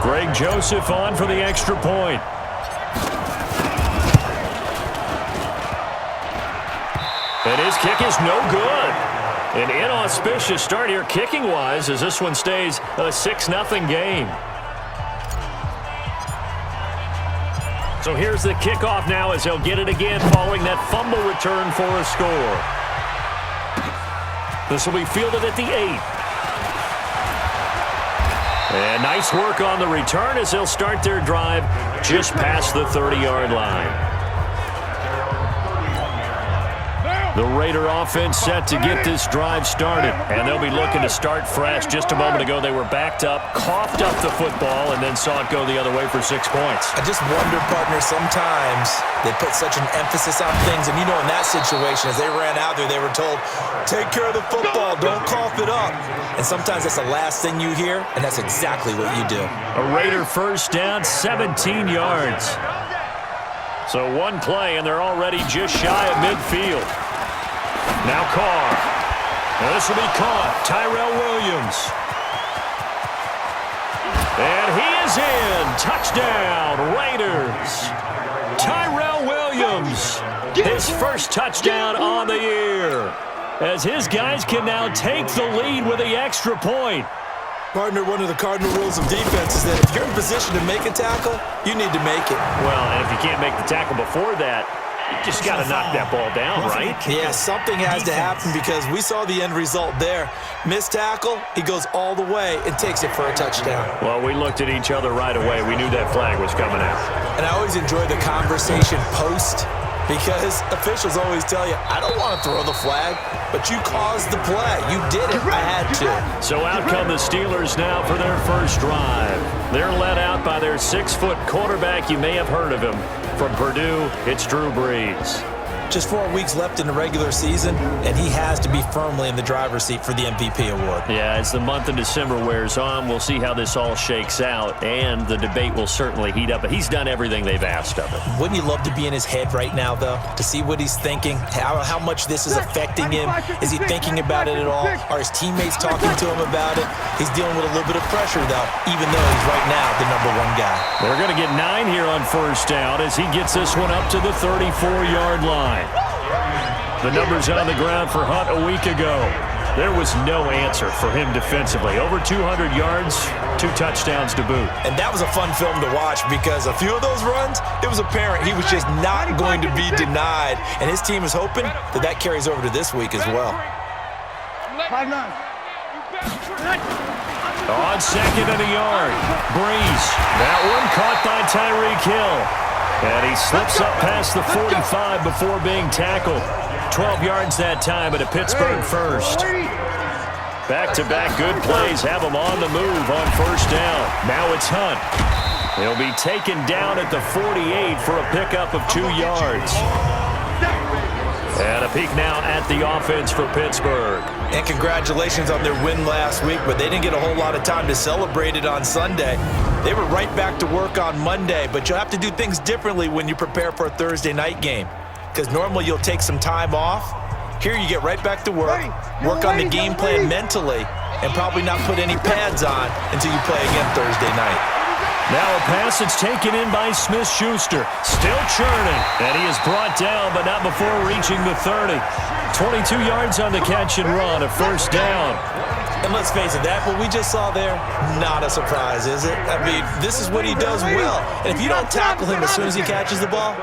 Greg Joseph on for the extra point. And his kick is no good. An inauspicious start here kicking-wise as this one stays a 6-0 game. So here's the kickoff now as they'll get it again following that fumble return for a score. This will be fielded at the 8. And nice work on the return as they'll start their drive just past the 30-yard line. The Raider offense set to get this drive started, and they'll be looking to start fresh. Just a moment ago, they were backed up, coughed up the football, and then saw it go the other way for 6 points. I just wonder, partner, sometimes they put such an emphasis on things, and you know in that situation, as they ran out there, they were told, take care of the football, don't cough it up. And sometimes that's the last thing you hear, and that's exactly what you do. A Raider first down, 17 yards. So one play, and they're already just shy of midfield. Now Carr. Now this will be caught. Tyrell Williams. And he is in. Touchdown, Raiders. Tyrell Williams. His first touchdown on the year. As his guys can now take the lead with the extra point. Partner, one of the cardinal rules of defense is that if you're in position to make a tackle, you need to make it. Well, and if you can't make the tackle before that, you just got to knock that ball down, right? Yeah, something has to happen because we saw the end result there. Missed tackle, he goes all the way and takes it for a touchdown. Well, we looked at each other right away. We knew that flag was coming out. And I always enjoy the conversation post because officials always tell you, I don't want to throw the flag, but you caused the play. You did it. I had to. So out come the Steelers now for their first drive. They're led out by their 6-foot quarterback. You may have heard of him. From Purdue, it's Drew Brees. Just 4 weeks left in the regular season, and he has to be firmly in the driver's seat for the MVP award. Yeah, as the month of December wears on, we'll see how this all shakes out, and the debate will certainly heat up, but he's done everything they've asked of him. Wouldn't you love to be in his head right now, though, to see what he's thinking, how much this is affecting him? Is he thinking about it at all? Are his teammates talking to him about it? He's dealing with a little bit of pressure, though, even though he's right now the #1 guy. They're going to get 9 here on first down as he gets this one up to the 34-yard line. The numbers on the ground for Hunt a week ago. There was no answer for him defensively. Over 200 yards, 2 touchdowns to boot. And that was a fun film to watch because a few of those runs, it was apparent he was just not going to be denied. And his team is hoping that that carries over to this week as well. On second and a yard, Brees. That one caught by Tyreek Hill. And he slips up past the 45 before being tackled. 12 yards that time, but a Pittsburgh first. Back-to-back good plays have him on the move on first down. Now it's Hunt. He'll be taken down at the 48 for a pickup of 2 yards. And a peek now at the offense for Pittsburgh. And congratulations on their win last week, but they didn't get a whole lot of time to celebrate it on Sunday. They were right back to work on Monday, but you'll have to do things differently when you prepare for a Thursday night game. Because normally you'll take some time off. Here you get right back to work on the game plan mentally, and probably not put any pads on until you play again Thursday night. Now a pass that's taken in by Smith-Schuster. Still churning, and he is brought down, but not before reaching the 30. 22 yards on the catch and run, a first down. And let's face it, that what we just saw there, not a surprise, is it? I mean, this is what he does well. And if you don't tackle him as soon as he catches the ball,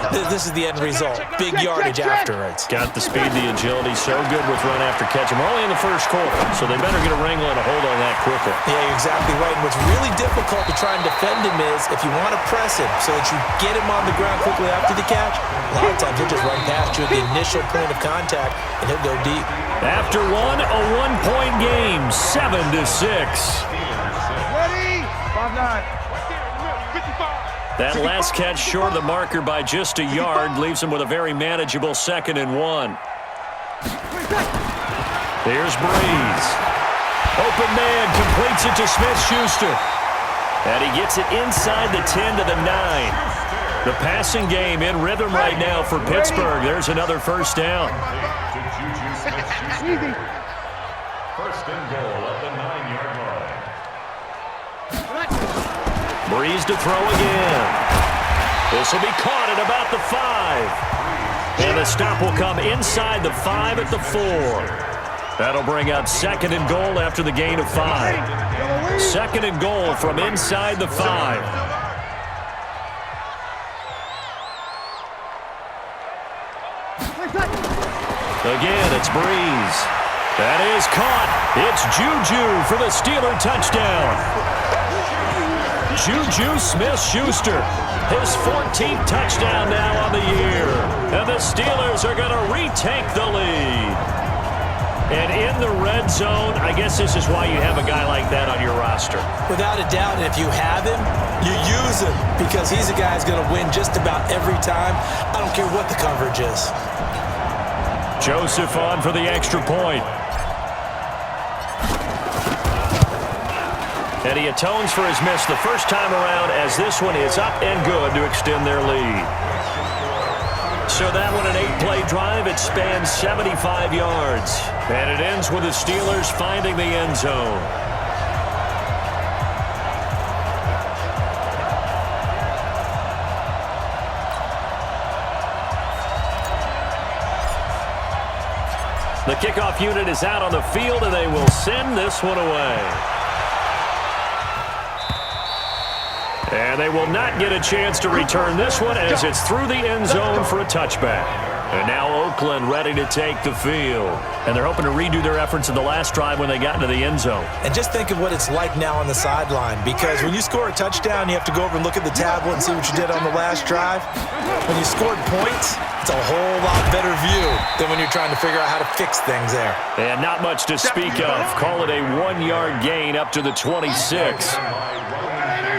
this is the end result. Big yardage afterwards. Got the speed, the agility, so good with run after catch. We're only in the first quarter, so they better get a wrangle and a hold on that quickly. Yeah, you're exactly right. And what's really difficult to try and defend him is if you want to press him so that you get him on the ground quickly after the catch, a lot of times he'll just run past you at the initial point of contact, and he'll go deep. After one, a one-point game, 7-6. Ready? 5-9. That last catch short of the marker by just a yard leaves him with a very manageable 2nd and 1. Here's Brees. Open man, completes it to Smith-Schuster. And he gets it inside the 10 to the 9. The passing game in rhythm right now for Pittsburgh. There's another first down. Easy. First and goal at the 9-yard line. Breeze to throw again. This will be caught at about the 5. And the stop will come inside the 5 at the 4. That'll bring up 2nd and goal after the gain of 5. 2nd and goal from inside the 5. Again, it's Breeze. That is caught. It's Juju for the Steeler touchdown. Juju Smith-Schuster, his 14th touchdown now on the year. And the Steelers are going to retake the lead. And in the red zone, I guess this is why you have a guy like that on your roster. Without a doubt, and if you have him, you use him because he's a guy who's going to win just about every time. I don't care what the coverage is. Joseph on for the extra point. And he atones for his miss the first time around as this one is up and good to extend their lead. So that one, an 8-play drive. It spans 75 yards. And it ends with the Steelers finding the end zone. The kickoff unit is out on the field, and they will send this one away. And they will not get a chance to return this one as it's through the end zone for a touchback. And now Oakland ready to take the field. And they're hoping to redo their efforts in the last drive when they got into the end zone. And just think of what it's like now on the sideline, because when you score a touchdown, you have to go over and look at the tablet and see what you did on the last drive. When you scored points, it's a whole lot better view than when you're trying to figure out how to fix things there. And not much to speak of. Call it a 1-yard gain up to the 26.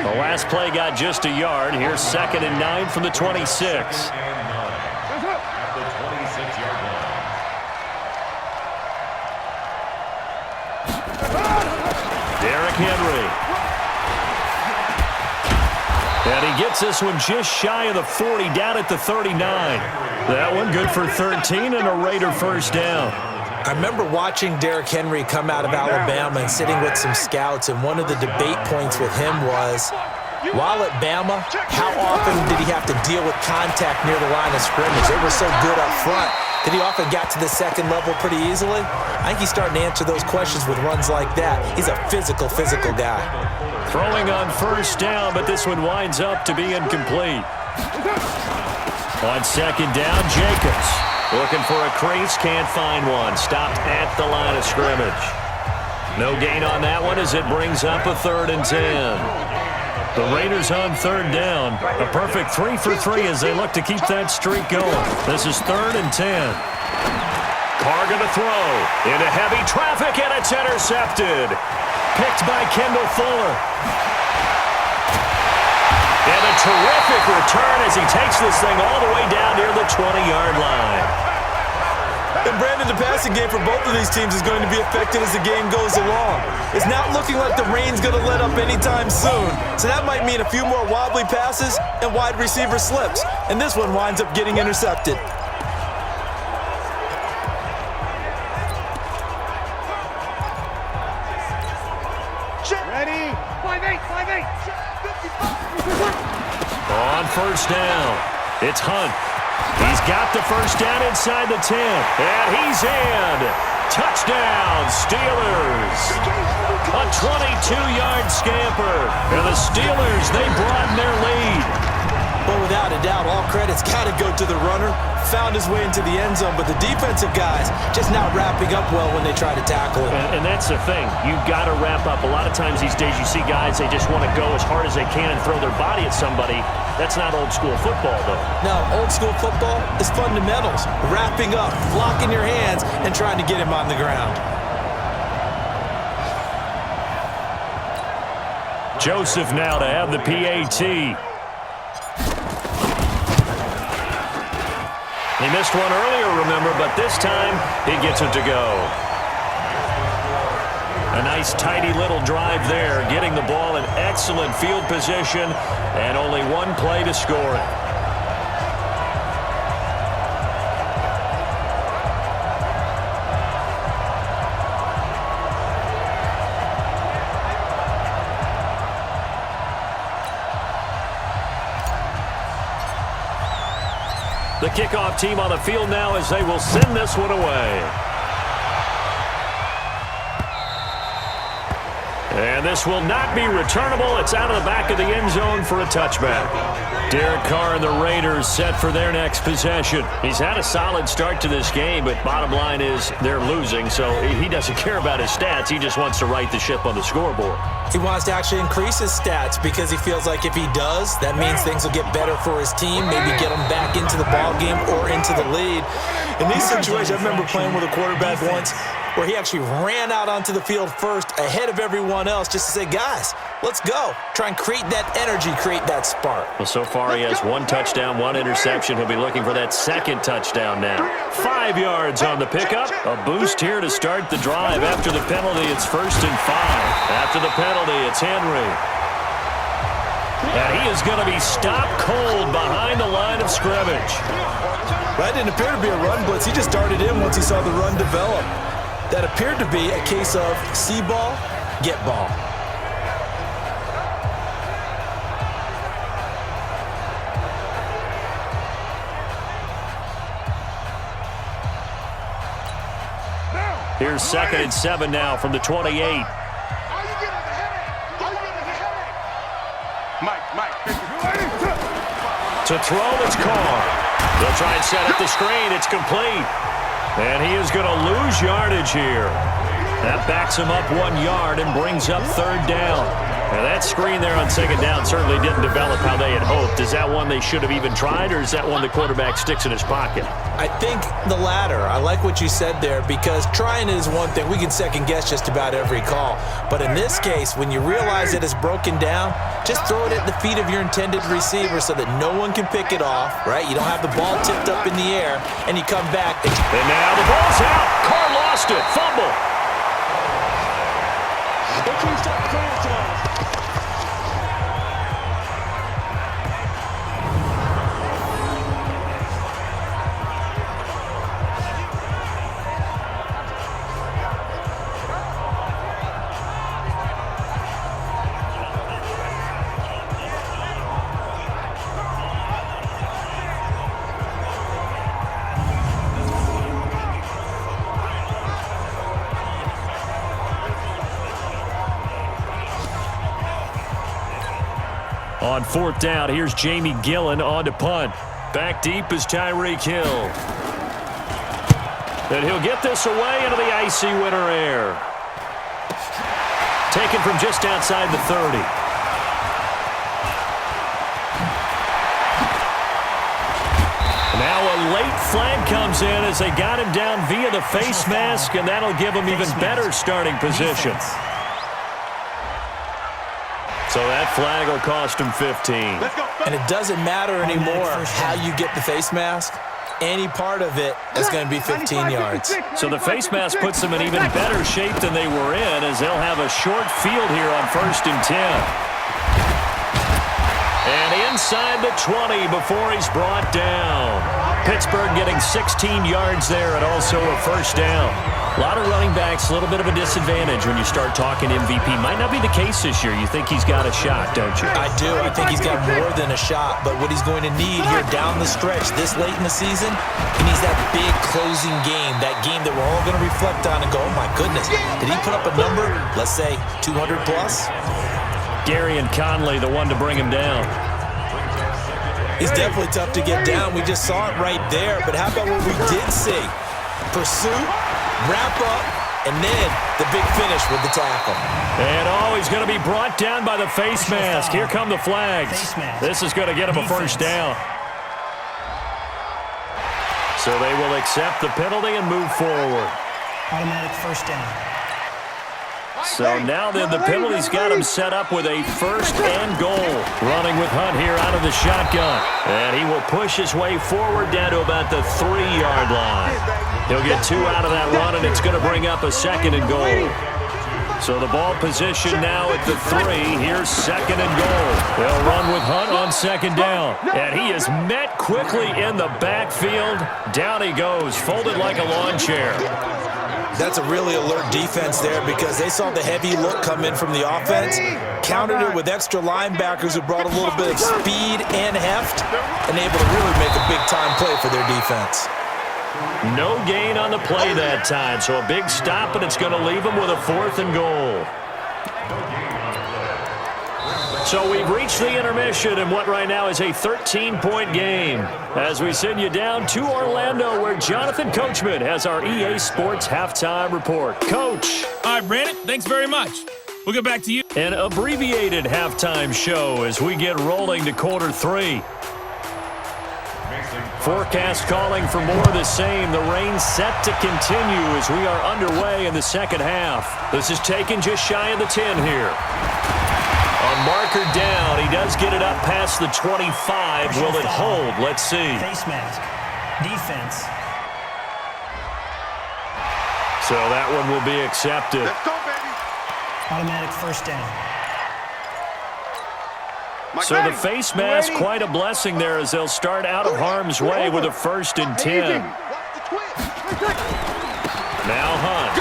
The last play got just a yard. Here's 2nd and 9 from the 26. Derrick Henry. And he gets this one just shy of the 40, down at the 39. That one good for 13 and a Raider first down. I remember watching Derrick Henry come out of Alabama and sitting with some scouts, and one of the debate points with him was, while at Bama, how often did he have to deal with contact near the line of scrimmage? They were so good up front that he often got to the second level pretty easily. I think he's starting to answer those questions with runs like that. He's a physical guy. Throwing on first down, but this one winds up to be incomplete. On 2nd down, Jacobs. Looking for a crease, can't find one. Stopped at the line of scrimmage. No gain on that one as it brings up a 3rd and 10. The Raiders on 3rd down. A perfect 3 for 3 as they look to keep that streak going. This is 3rd and 10. Carr going to throw into heavy traffic, and it's intercepted. Picked by Kendall Fuller. And a terrific return as he takes this thing all the way down near the 20-yard line. And Brandon, the passing game for both of these teams is going to be affected as the game goes along. It's not looking like the rain's going to let up anytime soon. So that might mean a few more wobbly passes and wide receiver slips. And this one winds up getting intercepted. Ready? 5-8. On first down, it's Hunt. He's got the first down inside the 10. And he's in. Touchdown, Steelers. A 22-yard scamper. And the Steelers, they broaden their lead. Well, without a doubt, all credit's got to go to the runner. Found his way into the end zone, but the defensive guys just not wrapping up well when they try to tackle him. And that's the thing. You've got to wrap up. A lot of times these days you see guys, they just want to go as hard as they can and throw their body at somebody. That's not old school football, though. No, old school football is fundamentals. Wrapping up, blocking your hands, and trying to get him on the ground. Joseph now to have the PAT. He missed one earlier, remember, but this time he gets it to go. A nice, tidy little drive there, getting the ball in excellent field position, and only one play to score it. The kickoff team on the field now as they will send this one away. And this will not be returnable. It's out of the back of the end zone for a touchback. Derek Carr and the Raiders set for their next possession. He's had a solid start to this game, but bottom line is they're losing, so he doesn't care about his stats. He just wants to right the ship on the scoreboard. He wants to actually increase his stats because he feels like if he does, that means things will get better for his team, maybe get him back into the ball game or into the lead. In these situations, I remember playing with a quarterback once where he actually ran out onto the field first ahead of everyone else just to say, guys, let's go. Try and create that energy, create that spark. Well, so far he has 1 touchdown, 1 interception. He'll be looking for that second touchdown now. 5 yards on the pickup. A boost here to start the drive. After the penalty, it's 1st and 5. After the penalty, it's Henry. And he is going to be stopped cold behind the line of scrimmage. That didn't appear to be a run blitz. He just darted in once he saw the run develop. That appeared to be a case of see ball, get ball. Here's 2nd and 7 now from the 28. To throw, it's Carr. They'll try and set up the screen. It's complete. And he is going to lose yardage here. That backs him up 1 yard and brings up 3rd down. Now that screen there on 2nd down certainly didn't develop how they had hoped. Is that one they should have even tried, or is that one the quarterback sticks in his pocket? I think the latter. I like what you said there because trying is one thing. We can second guess just about every call. But in this case, when you realize it is broken down, just throw it at the feet of your intended receiver so that no one can pick it off, right? You don't have the ball tipped up in the air, and you come back. And now the ball's out. Carr lost it. Fumble. On 4th down, here's Jamie Gillen on to punt. Back deep is Tyreek Hill. And he'll get this away into the icy winter air. Taken from just outside the 30. Now a late flag comes in as they got him down via the face mask, and that'll give him even better starting position. So that flag will cost him 15. And it doesn't matter anymore how you get the face mask. Any part of it is going to be 15 yards. So the face mask puts them in even better shape than they were in, as they'll have a short field here on 1st and 10. And inside the 20 before he's brought down. Pittsburgh getting 16 yards there and also a 1st down. A lot of running backs, a little bit of a disadvantage when you start talking MVP. Might not be the case this year. You think he's got a shot, don't you? I do. I think he's got more than a shot. But what he's going to need here down the stretch this late in the season, he needs that big closing game, that game that we're all going to reflect on and go, oh, my goodness, did he put up a number, let's say 200 plus? Gary and Conley, the one to bring him down. He's definitely tough to get down. We just saw it right there. But how about what we did see? Pursuit, wrap up, and then the big finish with the tackle. And he's going to be brought down by the face mask. Here come the flags. This is going to get him a 1st down. So they will accept the penalty and move forward. Automatic 1st down. So now then the penalty's got him set up with a 1st and goal. Running with Hunt here out of the shotgun. And he will push his way forward down to about the 3-yard line. He'll get 2 out of that run, and it's going to bring up a 2nd and goal. So the ball position now at the 3. Here's 2nd and goal. They'll run with Hunt on 2nd down. And he is met quickly in the backfield. Down he goes, folded like a lawn chair. That's a really alert defense there because they saw the heavy look come in from the offense, countered it with extra linebackers who brought a little bit of speed and heft, and able to really make a big-time play for their defense. No gain on the play that time, so a big stop, and it's going to leave them with a 4th and goal. So we've reached the intermission in what right now is a 13-point game as we send you down to Orlando where Jonathan Coachman has our EA Sports Halftime Report. Coach. All right, Brandon, thanks very much. We'll get back to you. An abbreviated halftime show as we get rolling to quarter 3. Forecast calling for more of the same. The rain set to continue as we are underway in the second half. This is taken just shy of the 10 here. On marker down, he does get it up past the 25. Will it hold? Let's see. Face mask. Defense. So that one will be accepted. Let's go, baby. Automatic first down. So the face mask, quite a blessing there as they'll start out of harm's way with a 1st and 10. Now Hunt.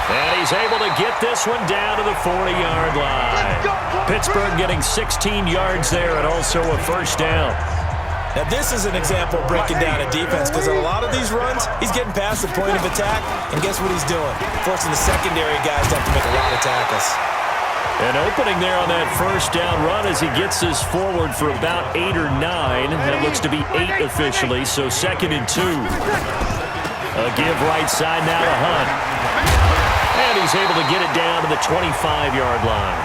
And he's able to get this one down to the 40-yard line. Pittsburgh getting 16 yards there and also a 1st down. Now, this is an example of breaking down a defense because on a lot of these runs, he's getting past the point of attack, and guess what he's doing? Forcing the secondary guys to have to make a lot of tackles. An opening there on that 1st down run as he gets this forward for about 8 or 9. That looks to be 8 officially, so 2nd and 2. A give right side now to Hunt. And he's able to get it down to the 25-yard line.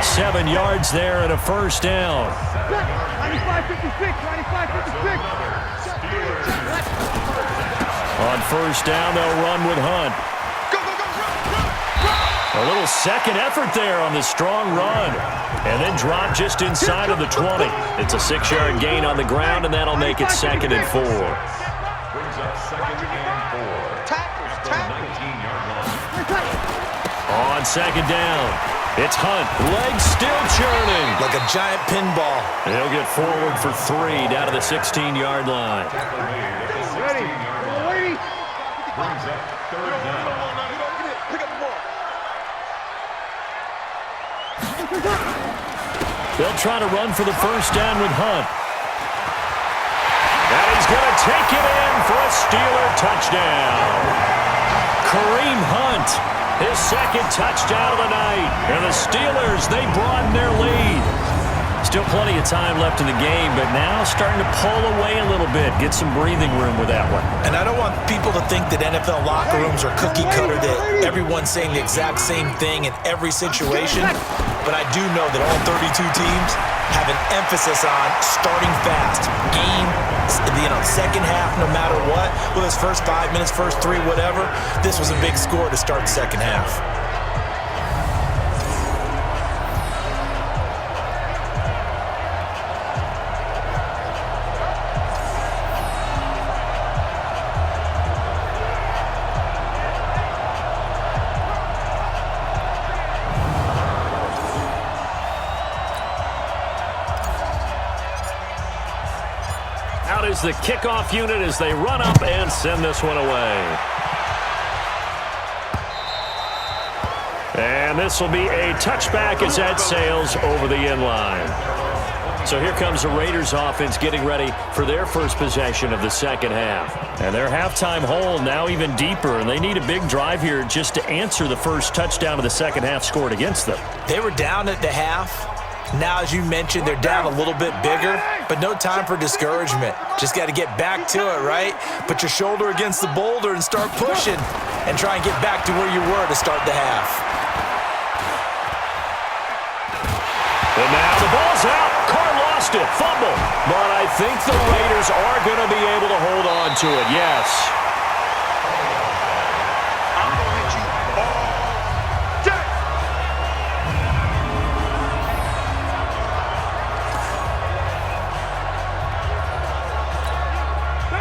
7 yards there and a 1st down. 95-56, 95-56. On 1st down, they'll run with Hunt. A little second effort there on the strong run. And then drop just inside of the 20. It's a 6-yard gain on the ground, and that'll make it 2nd and 4. On 2nd down, it's Hunt. Legs still churning. Like a giant pinball. He'll get forward for 3 down to the 16-yard line. Ready. Ready. They'll try to run for the 1st down with Hunt. And he's going to take it in for a Steeler touchdown. Kareem Hunt, his 2nd touchdown of the night. And the Steelers, they broaden their lead. Still plenty of time left in the game, but now starting to pull away a little bit. Get some breathing room with that one. And I don't want people to think that NFL locker rooms are cookie cutter, that everyone's saying the exact same thing in every situation. But I do know that all 32 teams have an emphasis on starting fast. Game, second half, no matter what. Whether it's first 5 minutes, first 3, whatever. This was a big score to start the second half. Out is the kickoff unit as they run up and send this one away. And this will be a touchback as that sails over the end line. So here comes the Raiders offense getting ready for their first possession of the second half. And their halftime hole now even deeper, and they need a big drive here just to answer the first touchdown of the second half scored against them. They were down at the half. Now, as you mentioned, they're down a little bit bigger, but no time for discouragement. Just got to get back to it, right? Put your shoulder against the boulder and start pushing and try and get back to where you were to start the half. And now the ball's out. Carr lost it. Fumble. But I think the Raiders are going to be able to hold on to it. Yes.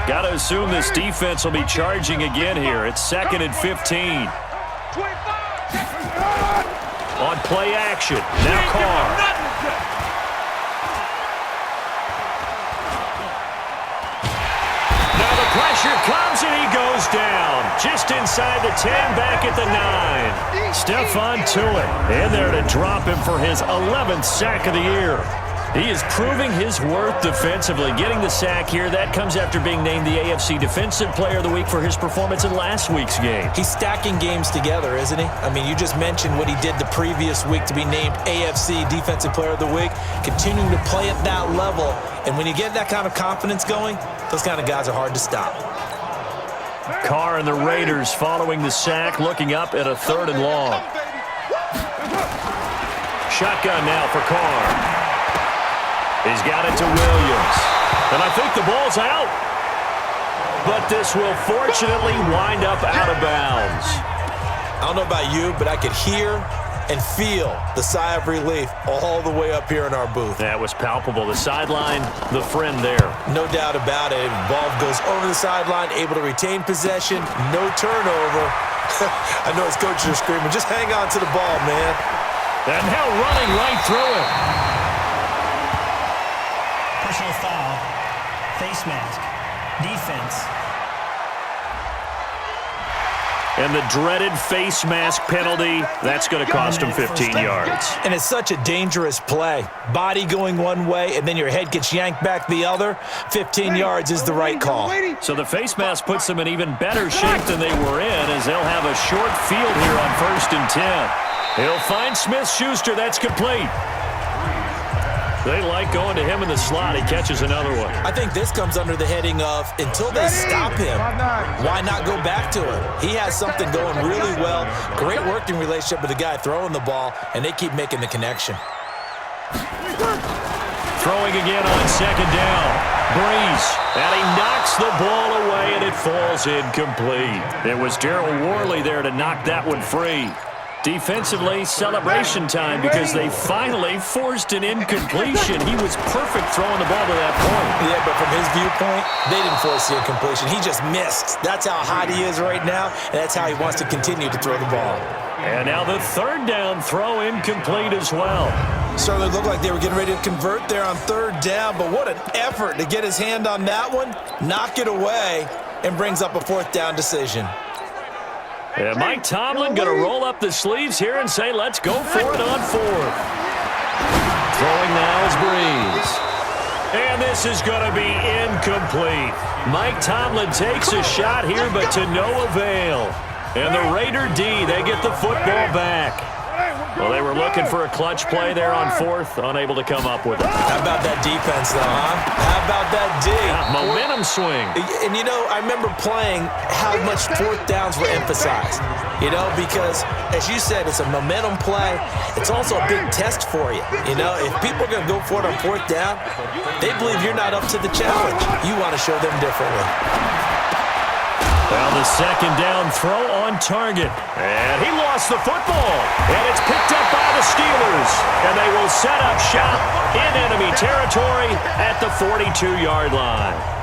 Got to assume this defense will be charging again here. It's 2nd and 15. On play action. Now Carr. Now the Pressure comes, and he goes down. Just inside the 10, back at the 9. Stephon Tuitt in there to drop him for his 11th sack of the year. He is proving his worth defensively, getting the sack here. That comes after being named the AFC Defensive Player of the Week for his performance in last week's game. He's stacking games together, isn't he? I mean, you just mentioned what he did the previous week to be named AFC Defensive Player of the Week, continuing to play at that level. And when you get that kind of confidence going, those kind of guys are hard to stop. Carr and the Raiders following the sack, looking up at a 3rd and long. Shotgun now for Carr. He's got it to Williams. And I think the ball's out. But this will fortunately wind up out of bounds. I don't know about you, but I could hear and feel the sigh of relief all the way up here in our booth. That was palpable. The sideline, the friend there. No doubt about it. Ball goes over the sideline, able to retain possession, no turnover. I know his coaches are screaming, just hang on to the ball, man. And now running right through it. Personal foul. Face mask. Defense. And the dreaded face mask penalty, that's going to cost him 15 yards. And it's such a dangerous play. Body going one way, and then your head gets yanked back the other. 15 yards is the right call. So the face mask puts them in even better shape than they were in, as they'll have a short field here on 1st and 10. He'll find Smith-Schuster. That's complete. They like going to him in the slot. He catches another one. I think this comes under the heading of, until they stop him, why not go back to him? He has something going really well. Great working relationship with the guy throwing the ball, and they keep making the connection. Throwing again on 2nd down. Breeze, and he knocks the ball away, and it falls incomplete. It was Darryl Worley there to knock that one free. Defensively, celebration time because they finally forced an incompletion. He was perfect throwing the ball to that point. Yeah, but from his viewpoint, they didn't force the incompletion. He just missed. That's how hot he is right now, and that's how he wants to continue to throw the ball. And now the 3rd down throw incomplete as well. Certainly looked like they were getting ready to convert there on 3rd down, but what an effort to get his hand on that one, knock it away, and brings up a 4th down decision. And Mike Tomlin going to roll up the sleeves here and say, let's go for it on 4th. Throwing now is Breeze. And this is going to be incomplete. Mike Tomlin takes a shot here, but to no avail. And the Raider D, they get the football back. Well, they were looking for a clutch play there on 4th, unable to come up with it. How about that defense, though, huh? How about that D? Yeah, momentum swing. And, you know, I remember playing how much 4th downs were emphasized, you know, because, as you said, it's a momentum play. It's also a big test for you, you know. If people are going to go for it on 4th down, they believe you're not up to the challenge. You want to show them differently. Well, the 2nd down throw on target. And he lost the football. And it's picked up by the Steelers. And they will set up shop in enemy territory at the 42-yard line.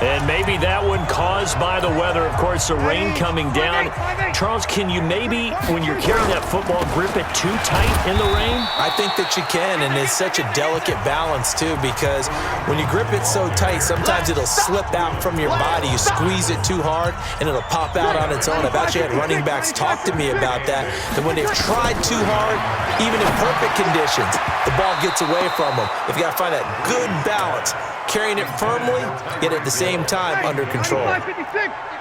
And maybe that one caused by the weather. Of course, the rain coming down. Charles, can you maybe, when you're carrying that football, grip it too tight in the rain? I think that you can, and it's such a delicate balance, too, because when you grip it so tight, sometimes it'll slip out from your body. You squeeze it too hard, and it'll pop out on its own. I've actually had running backs talk to me about that when they've tried too hard, even in perfect conditions, the ball gets away from them. They've got to find that good balance, carrying it firmly, yet at the same time under control.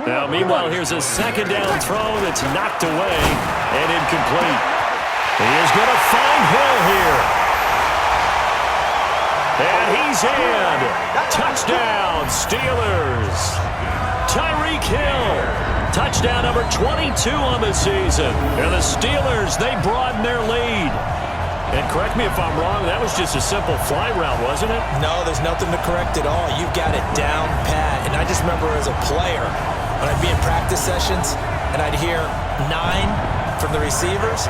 Now, meanwhile, here's a 2nd down throw that's knocked away and incomplete. He is going to find Hill here. And he's in. Touchdown, Steelers. Tyreek Hill. Touchdown number 22 on the season. And the Steelers, they broaden their lead. And correct me if I'm wrong, that was just a simple fly route, wasn't it? No, there's nothing to correct at all. You've got it down pat. And I just remember as a player, when I'd be in practice sessions and I'd hear 9 from the receivers,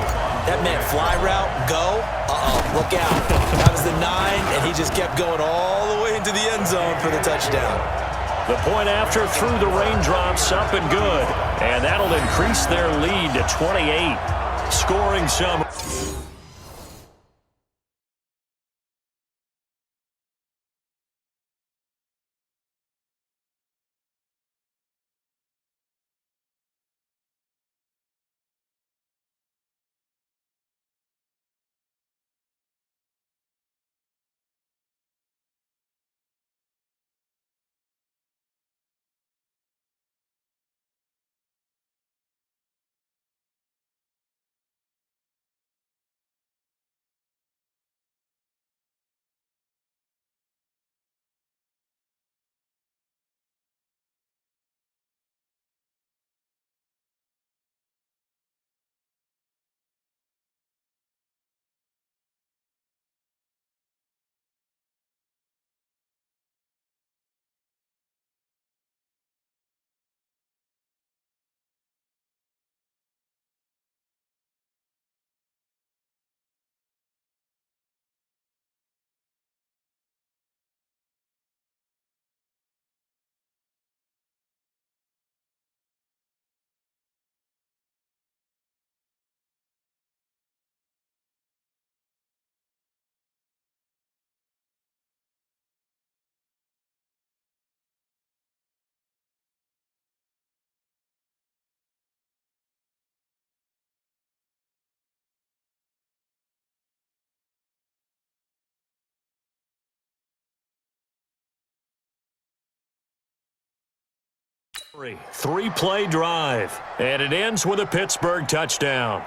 that meant fly route, go, look out. That was the 9, and he just kept going all the way into the end zone for the touchdown. The point after through the raindrops, up and good. And that'll increase their lead to 28, scoring some. Three-play drive, and it ends with a Pittsburgh touchdown.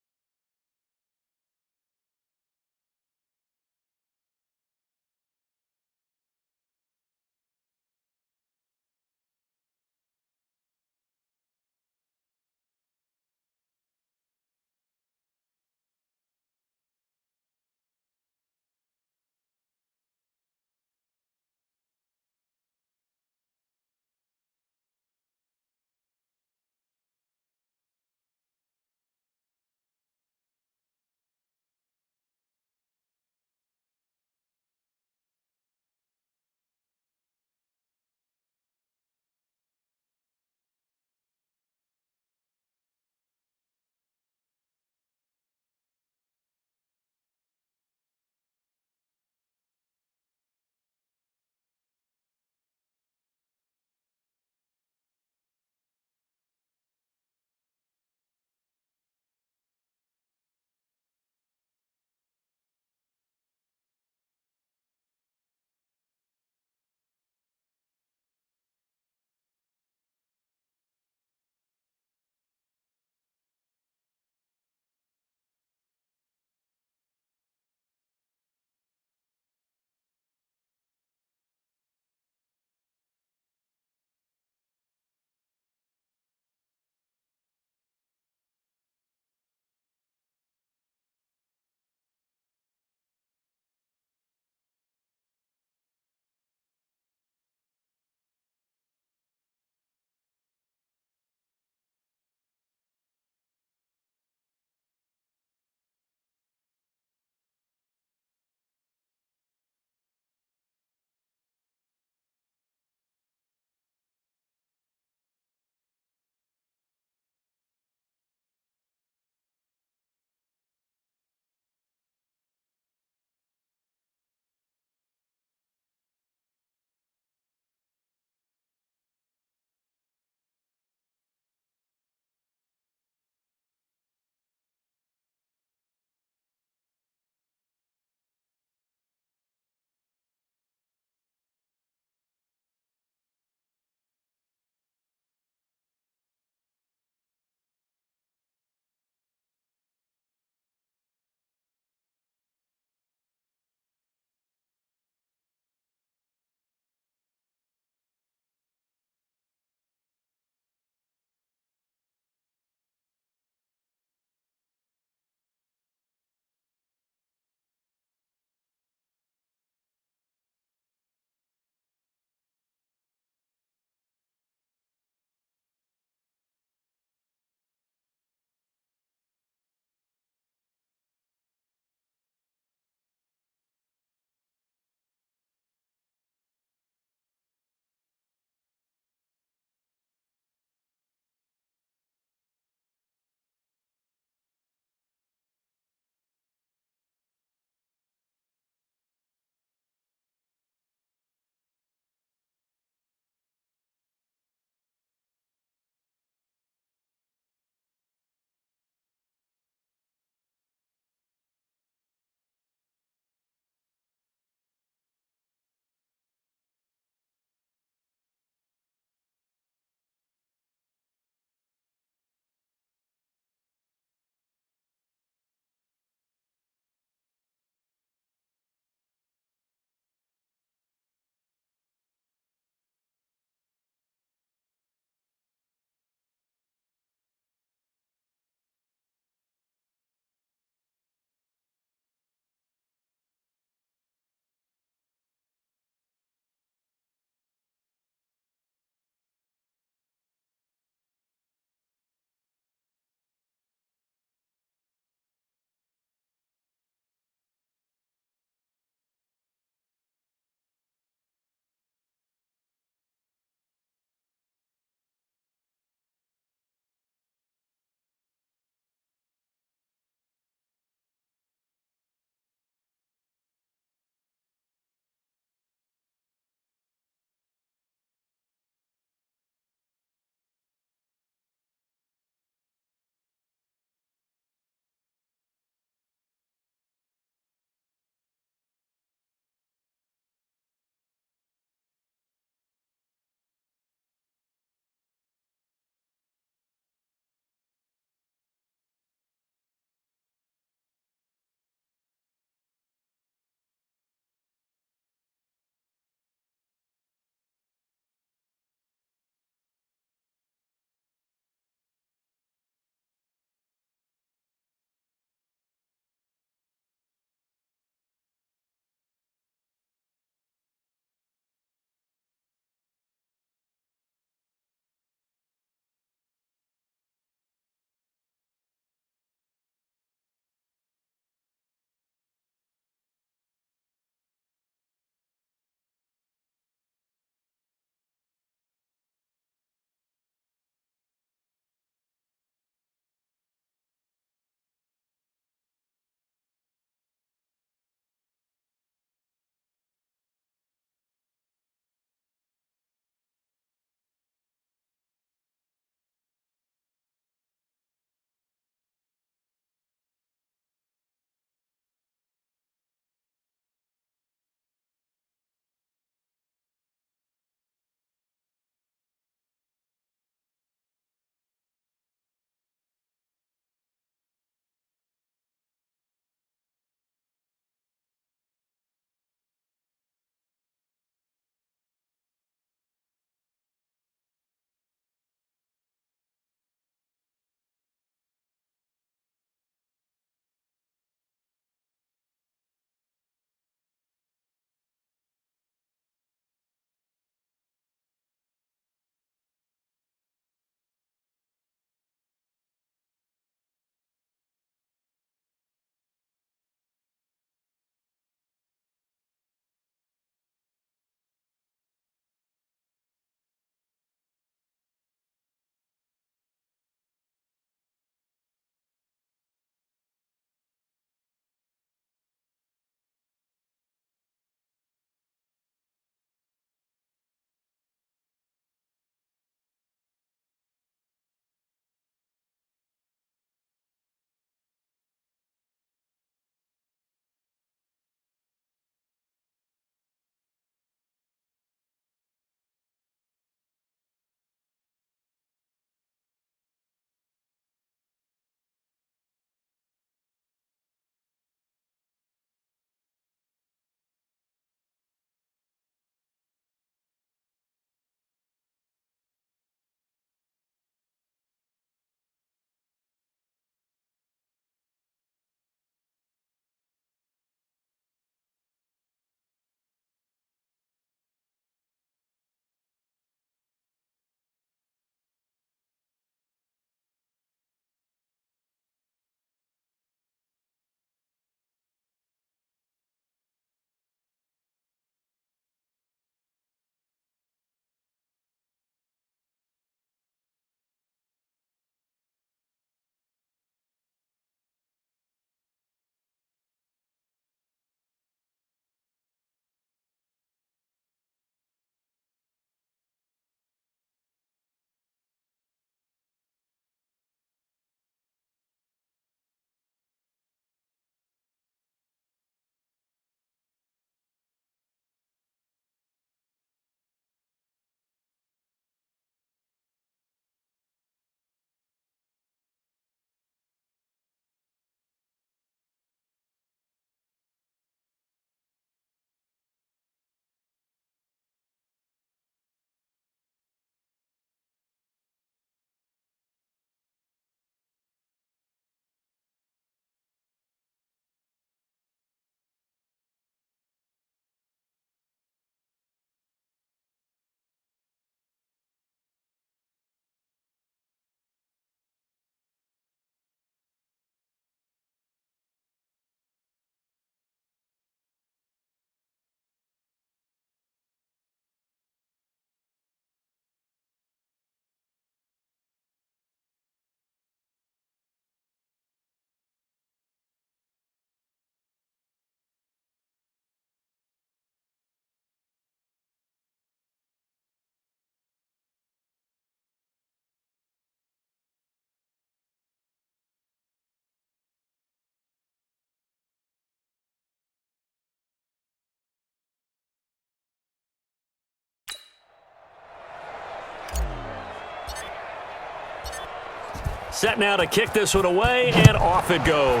Set now to kick this one away, and off it goes.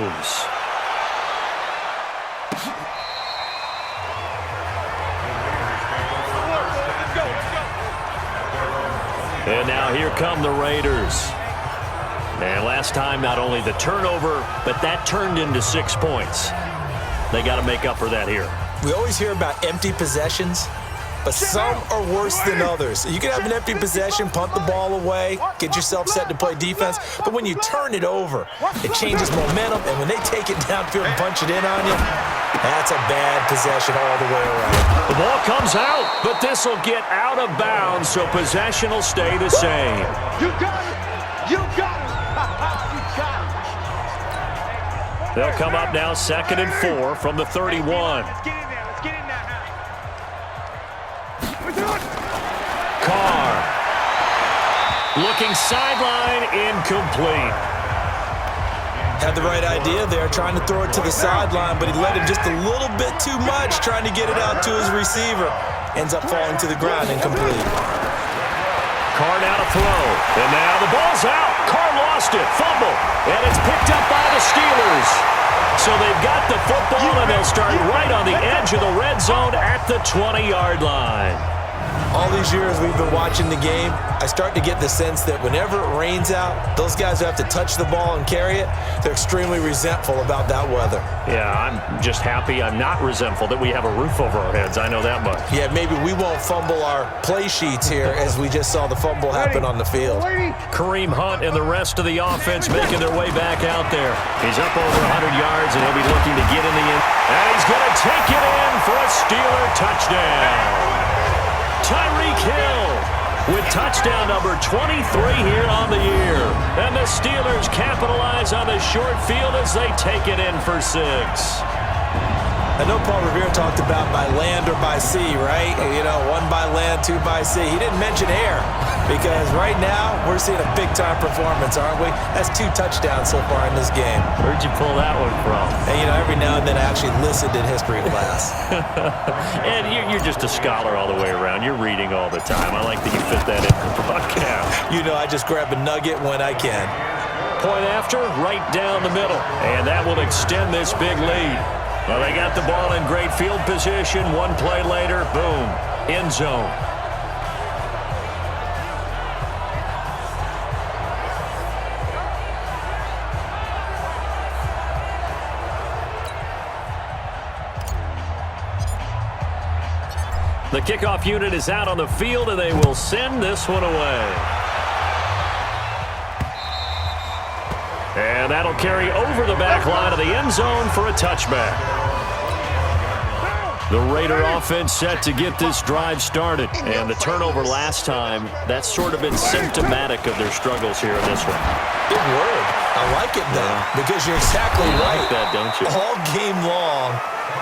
And now here come the Raiders. And last time, not only the turnover, but that turned into 6 points. They got to make up for that here. We always hear about empty possessions, but some are worse than others. You can have an empty possession, punt the ball away, get yourself set to play defense, but when you turn it over, it changes momentum, and when they take it downfield and punch it in on you, that's a bad possession all the way around. The ball comes out, but this will get out of bounds, so possession will stay the same. You got it! You got it! You got it! They'll come up now 2nd and 4 from the 31. Let's get in there. Let's get in there now. Carr. Looking sideline, incomplete. Had the right idea there, trying to throw it to the sideline, but he let him just a little bit too much, trying to get it out to his receiver. Ends up falling to the ground, incomplete. Carr now to throw. And now the ball's out. Carr lost it. Fumble. And it's picked up by the Steelers. So they've got the football, and they'll start right on the edge of the red zone at the 20-yard line. All these years we've been watching the game, I start to get the sense that whenever it rains out, those guys who have to touch the ball and carry it, they're extremely resentful about that weather. Yeah, I'm just happy I'm not resentful that we have a roof over our heads. I know that much. Yeah, maybe we won't fumble our play sheets here as we just saw the fumble happen on the field. Kareem Hunt and the rest of the offense making their way back out there. He's up over 100 yards, and he'll be looking to get in the end. And he's going to take it in for a Steeler touchdown. Tyreek Hill with touchdown number 23 here on the year. And the Steelers capitalize on the short field as they take it in for 6. I know Paul Revere talked about by land or by sea, right? You know, 1 by land, 2 by sea. He didn't mention air because right now we're seeing a big-time performance, aren't we? That's 2 touchdowns so far in this game. Where'd you pull that one from? And, you know, every now and then I actually listened in history class. And you're just a scholar all the way around. You're reading all the time. I like that you fit that in the broadcast. You know, I just grab a nugget when I can. Point after, right down the middle. And that will extend this big lead. Well, they got the ball in great field position. 1 play later, boom, end zone. The kickoff unit is out on the field, and they will send this one away. And that'll carry over the back line of the end zone for a touchback. The Raider offense set to get this drive started. And the turnover last time, that's sort of been symptomatic of their struggles here in this one. Big word. I like it, though, because you're exactly right. You like that, don't you? All game long,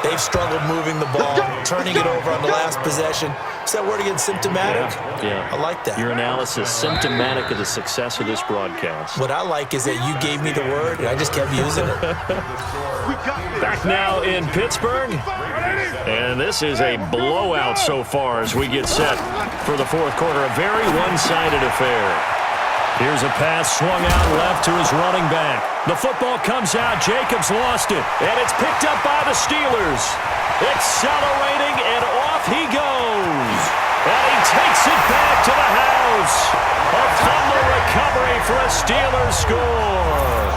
they've struggled moving the ball, turning it over on the last possession. Is that word again, symptomatic? Yeah. I like that. Your analysis, symptomatic of the success of this broadcast. What I like is that you gave me the word, and I just kept using it. Back now in Pittsburgh. And this is a blowout so far as we get set for the 4th quarter. A very one-sided affair. Here's a pass swung out left to his running back. The football comes out. Jacobs lost it. And it's picked up by the Steelers. Accelerating, and off he goes. And he takes it back to the house. A fumble recovery for a Steelers score.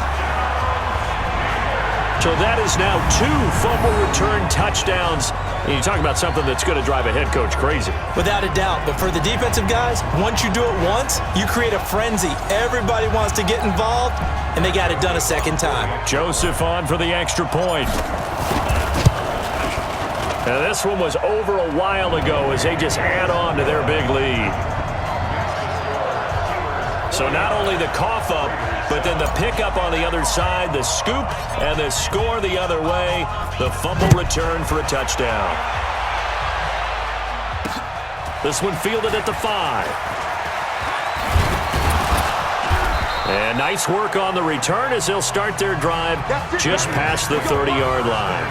So that is now 2 fumble return touchdowns. And you talk about something that's going to drive a head coach crazy. Without a doubt. But for the defensive guys, once you do it once, you create a frenzy. Everybody wants to get involved, and they got it done a second time. Joseph on for the extra point. Now this one was over a while ago as they just add on to their big lead. So not only the cough up, but then the pickup on the other side, the scoop, and the score the other way. The fumble return for a touchdown. This one fielded at the 5. And nice work on the return as they'll start their drive just past the 30-yard line.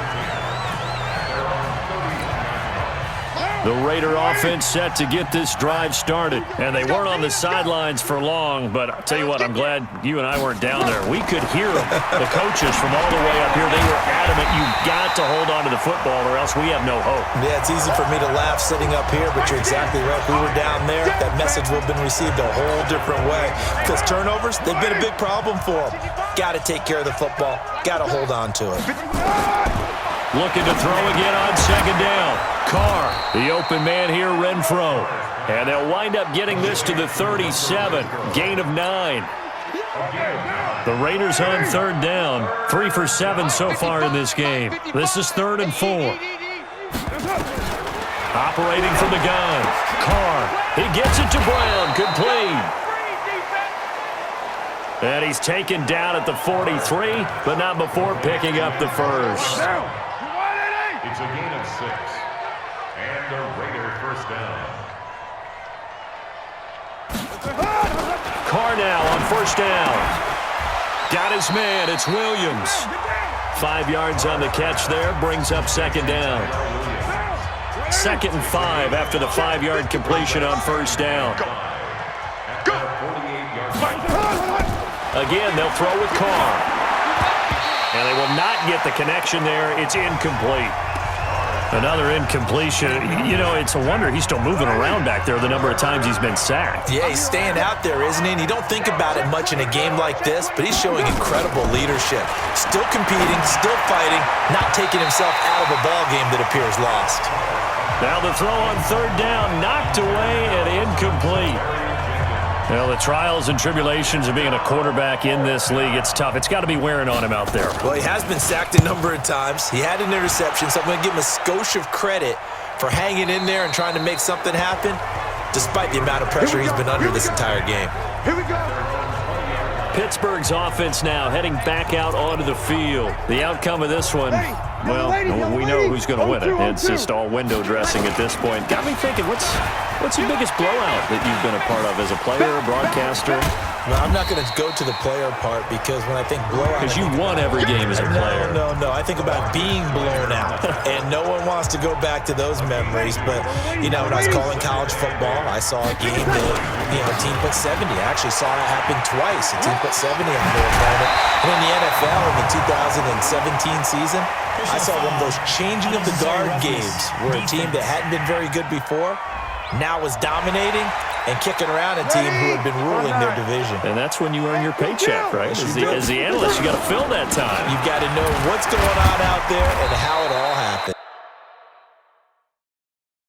The Raider offense set to get this drive started. And they weren't on the sidelines for long, but I'll tell you what, I'm glad you and I weren't down there. We could hear them. The coaches from all the way up here, they were adamant, you've got to hold on to the football or else we have no hope. Yeah, it's easy for me to laugh sitting up here, but you're exactly right. If we were down there, that message would have been received a whole different way. Because turnovers, they've been a big problem for them. Got to take care of the football. Got to hold on to it. Looking to throw again on second down. Carr, the open man here, Renfro. And they'll wind up getting this to the 37. Gain of 9. The Raiders on third down. 3 for 7 so far in this game. This is 3rd and 4. Operating from the gun. Carr, he gets it to Brown. Complete. And he's taken down at the 43, but not before picking up the first. It's a gain of 6. And the Raider first down. Carr now on first down. Got his man. It's Williams. 5 yards on the catch there. Brings up second down. 2nd and 5 after the 5-yard completion on first down. Again, they'll throw with Carr. And they will not get the connection there. It's incomplete. Another incompletion. You know, it's a wonder he's still moving around back there the number of times he's been sacked. Yeah, he's staying out there, isn't he? And you don't think about it much in a game like this, but he's showing incredible leadership. Still competing, still fighting, not taking himself out of a ball game that appears lost. Now the throw on third down, knocked away and incomplete. Well, the trials and tribulations of being a quarterback in this league, it's tough. It's got to be wearing on him out there. Well, he has been sacked a number of times. He had an interception, so I'm going to give him a skosh of credit for hanging in there and trying to make something happen, despite the amount of pressure he's been under this entire game. Here we go. Pittsburgh's offense now heading back out onto the field. The outcome of this one, well, we know who's going to win it. It's just all window dressing at this point. Got me thinking, what's the biggest blowout that you've been a part of as a player, a broadcaster? No, I'm not going to go to the player part because when I think blowout... Because you won every game as a player. No. I think about being blown out, and no one wants to go back to those memories. But, you know, when I was calling college football, I saw a game that, you know, a team put 70. I actually saw it happen twice. A team put 70 on their opponent. And in the NFL in the 2017 season, I saw one of those changing of the guard games where a team that hadn't been very good before now was dominating and kicking around a team who had been ruling their division. And that's when you earn your paycheck, right? As the analyst, you got to fill that time. You've got to know what's going on out there and how it all happened.